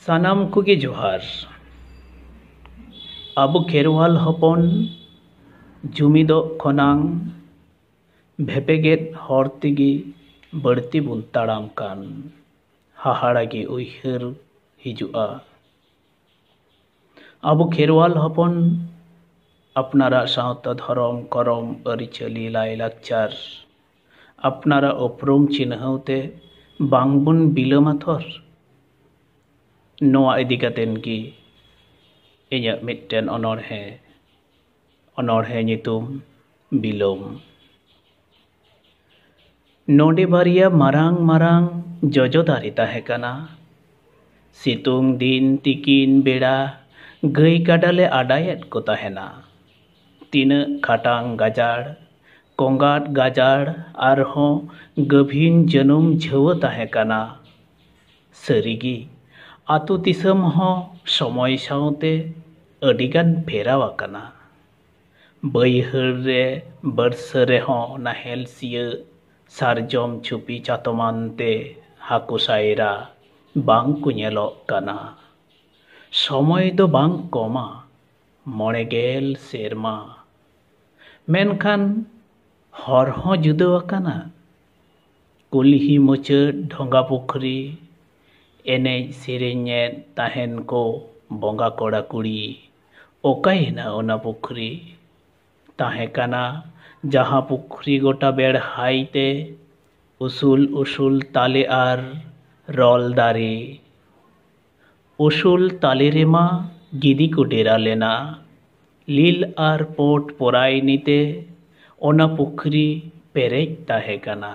सानाम कोगे जोहार। आबो खेरवाल हपन जुमिदो खनांग भेपेगेद हर तेगे बड़ती बुन ताड़ाम कान हाहाड़ागे उइहर हिजुआ। आबो खेरवाल हपन अपनारा सावता धरम करम अरिचाली लायलाकचार अपनारा उपरुम चिन्हते बांगबुन बिलोमाथर नोआ इदी कातेन की इन्या मिट्टेन अनोढ़े नितुम बिलोम। नोडे बारिया मारांग मारांग जजो दारी ताहे काना। सितुंग दिन तिकिन बेड़ा गई काडाले आडायत को ताहेना। तीना खाटांग गाजाड़ कोंगाट गाजाड़ आरहों गभीन जनुम झव ताहे काना। सरिगी आतु दिसम हो समय सावते अडिगान फेरावा काना। बैहर रे बरसा रे हो नाहेल सिया सारजम छुपी चातमानते हाकु सायरा बांग को नेलोग काना। समय दो बांग कोमा 90 सेरमा मेनखान हर हो जुदा आकाना। कुल्ही मुचाद ढोंगा पुखरी एनेज सेरेញেদ ताहेन को बोंगा कोड़ा कुड़ी ओकायना ओना पुखरी ताहे काना जहाँ पुखरी गोटा बेड़ हाईते उसूल उसूल ताले आर रॉल दारे उसूल ताले रेमा गिदी को डेरा लेना लील आर पोट पोराय नीते ओना पुखरी पेरेज ताहे काना।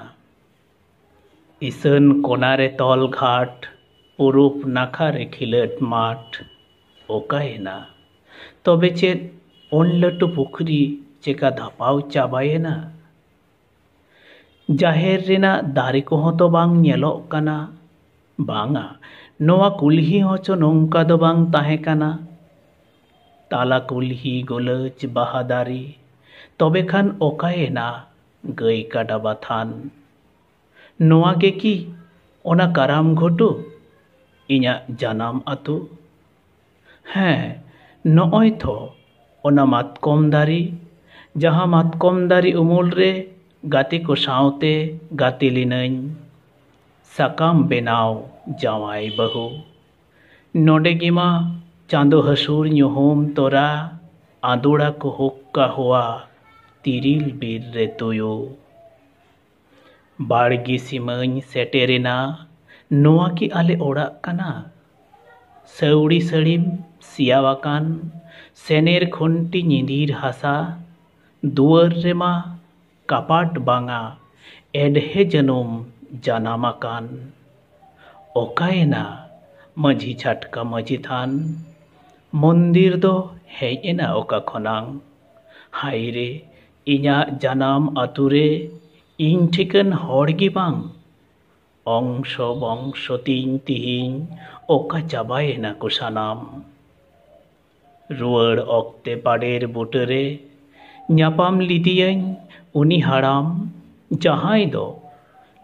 इसन कोनारे तल घाट पुरुप नाखारे खिलट माठ ओकायना तबे चेद ओन लटू पुखरी चेका धापाव चाबायेना। जाहेर रेना दारे कोहों तो बांग नेलोग काना बांगा नोआ कुल्ही होचो नोंका दो बांग ताहे काना। ताला कुल्ही गोलच बाहादारी तबे खान ओकायना गई काडा बाथान। नोआ गे की ओना काराम घुटू इन्या जानाम आतु। हाँ नोय थो ओना मातकम दारी जहाँ मातकम दारी उमुल रे गाते को सावते गाते लिनाñ साकाम बेनाव जावाई बहु नोडे गिमा चांदो हसूर ñुहुम तोरा आदुड़ा को हुक्का हुआ तिरिल बीर रे तुयो। बाड़गी सिमाñ सेटेरेना नोआ की आले ओड़ा काना। सौड़ी सड़ीम सियावाकान सेनेर खुंटी निंदीर हासा दुआर रेमा कापाट बांगा एडहे जनुम जानामाकान। ओकायना माझी छाटका माझी थान मंदिर दो हेजेना ओका खनांग। हायरे इन्या जानाम आतुरे इन ठिकन हड़गी बांग अंश बंश तीन तिहिन ओका चाबायेना को सानाम। रुआड़ ऑक्ते पाडेर बुटरे न्यापाम लिदियाñ उनी हाड़ाम जहाई दो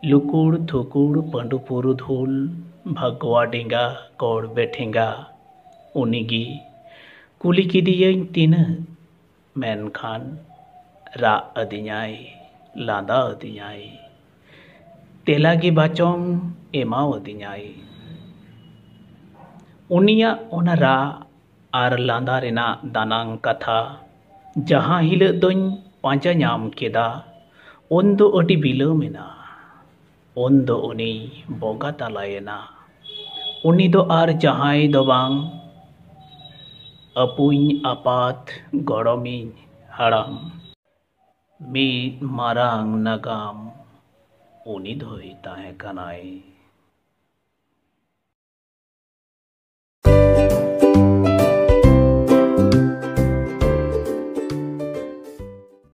लुकुड़ थुकुड़ पंडु पुरुधुल भगवा डेंगा कोड़ बेठेंगा उनीगी कुली किदियाñ तीना मेनखान रा अदिኛय लादा अदिኛय तेलागी बाचों एमाव अदिኛय। उनिया ओना रा आर लांदा रेना दानांग कथा जहाँ हिलक दोñ पांजा नाम केदा उन दो अडी बिलोमेना। उन दो उनी बोंगा तालायेना उनी दो आर जहाई दो बांग अपुñ आपात गड़मिñ हाड़ाम मीद मारांग नागाम उनी दोई ताहे कानाय।